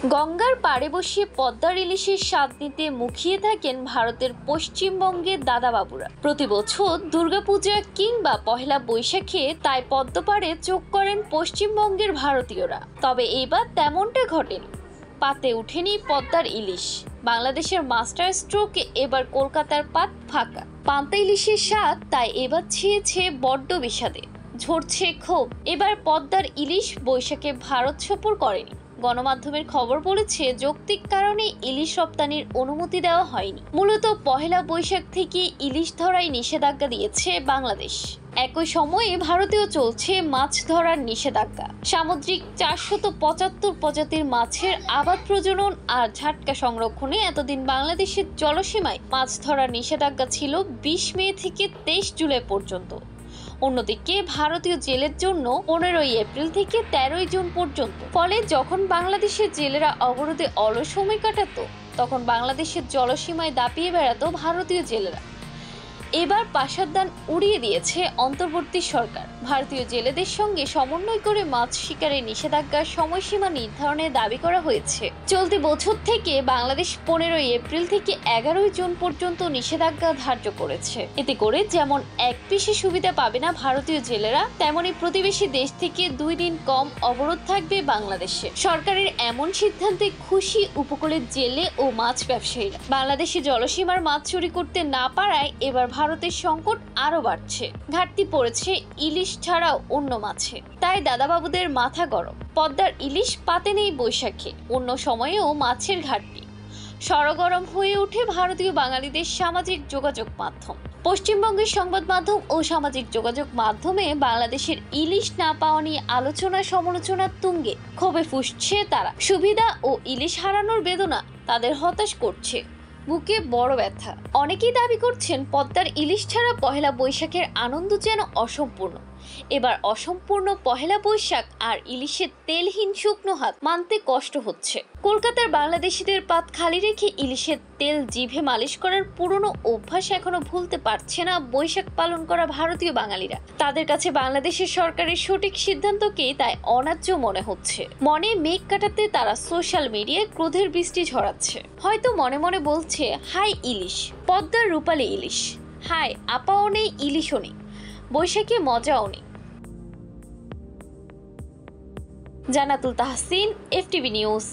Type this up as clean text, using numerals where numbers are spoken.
গঙ্গার পাড়ে বসে পদ্মার ইলিশের স্বাদ নিতে মুখিয়ে থাকেন ভারতের পশ্চিমবঙ্গের দাদাবাবুরা। প্রতি বছর দুর্গাপূজা কিংবা পহেলা বৈশাখে তাই পদ্মপাড়ে চোখ করেন পশ্চিমবঙ্গের ভারতীয়রা। তবে এইবার তেমনটা ঘটেনি, পাতে উঠেনি পদ্মার ইলিশ। বাংলাদেশের মাস্টার স্ট্রোকে এবার কলকাতার পাত ফাঁকা। পান্তা ইলিশের স্বাদ তাই এবার ছেয়েছে বড্ড বিষাদে, ঝরছে ক্ষোভ। এবার পদ্মার ইলিশ বৈশাখে ভারত সফর করেনি। গণমাধ্যমের খবর বলেছে যৌক্তিক কারণে ইলিশ রপ্তানির অনুমতি দেওয়া হয়নি। মূলত পহেলা বৈশাখ থেকে ইলিশ ধরায় নিষেধাজ্ঞা দিয়েছে বাংলাদেশ। একই সময়ে ভারতেও চলছে মাছ ধরার নিষেধাজ্ঞা। সামুদ্রিক 475 প্রজাতির মাছের আবাদ প্রজনন আর ঝাটকা সংরক্ষণে এতদিন বাংলাদেশের জলসীমায় মাছ ধরার নিষেধাজ্ঞা ছিল 20 মে থেকে 23 জুলাই পর্যন্ত। অন্যদিকে ভারতীয় জেলের জন্য 15 এপ্রিল থেকে 13 জুন পর্যন্ত। ফলে যখন বাংলাদেশের জেলেরা অবরোধে অলস সময় কাটাতো, তখন বাংলাদেশের জলসীমায় দাপিয়ে বেড়াতো ভারতীয় জেলেরা। এবার পাশাদান উড়িয়ে দিয়েছে অন্তর্বর্তী সরকার। ভারতীয় জেলেদের সঙ্গে সমন্বয় করে মাছ শিকারের নিষেধাজ্ঞার সময়সীমা নির্ধারণের দাবি করা হয়েছে। চলতি বছর থেকে বাংলাদেশ 15 এপ্রিল থেকে 11 জুন পর্যন্ত নিষেধাজ্ঞা ধার্য করেছে। এতে করে যেমন এক পিসে সুবিধা পাবে না ভারতীয় জেলেরা, তেমনি প্রতিবেশী দেশ থেকে 2 দিন কম অবরোধ থাকবে বাংলাদেশে। সরকারের এমন সিদ্ধান্তে খুশি উপকূলের জেলে ও মাছ ব্যবসায়ীরা। বাংলাদেশে জলসীমার মাছ চুরি করতে না পারায় এবার ভারতের সংকট আরো বাড়ছে। ঘাটতি পড়েছে ইলিশ ছাড়াও অন্য মাছে। তাই দাদাবাবুদের মাথা গরম। পদ্মার ইলিশ পাতে নেই বৈশাখে, অন্য সময়েও মাছের ঘাটতি। সরগরম হয়ে ওঠে ভারতীয় বাঙালিদের সামাজিক যোগাযোগ মাধ্যম। পশ্চিমবঙ্গের সংবাদ মাধ্যম ও সামাজিক যোগাযোগ মাধ্যমে বাংলাদেশের ইলিশ না পাওয়া নিয়ে আলোচনা সমালোচনার তুঙ্গে। ক্ষোভে ফুঁসছে তারা। সুবিধা ও ইলিশ হারানোর বেদনা তাদের হতাশ করছে, বুকে বড় ব্যথা। অনেকেই দাবি করছেন পদ্মার ইলিশ ছাড়া পহেলা বৈশাখের আনন্দ যেন অসম্পূর্ণ। এবার অসম্পূর্ণ পহেলা বৈশাখ আর ইলিশের তেলহীন শুকনো হাত মানতে কষ্ট হচ্ছে। কলকাতার বাংলাদেশিদের পাত খালি রেখে ইলিশের তেল জিভে মালিশ করার পুরনো অভ্যাস এখনো ভুলতে পারছে না বৈশাখ পালন করা ভারতীয় বাঙালিরা। তাদের কাছে বাংলাদেশের সরকারের সঠিক সিদ্ধান্তকেই তাই অন্যায্য মনে হচ্ছে। মনে মেঘ কাটাতে তারা সোশ্যাল মিডিয়ায় ক্রোধের বৃষ্টি ঝরাচ্ছে। হয়তো মনে মনে বলছে, হাই ইলিশ, পদ্মার রূপালী ইলিশ, হাই আপাও নেই ইলিশও নেই, বৈশাখে মজাও নেই। জান্নাতুল তাহসিন, FTV নিউজ।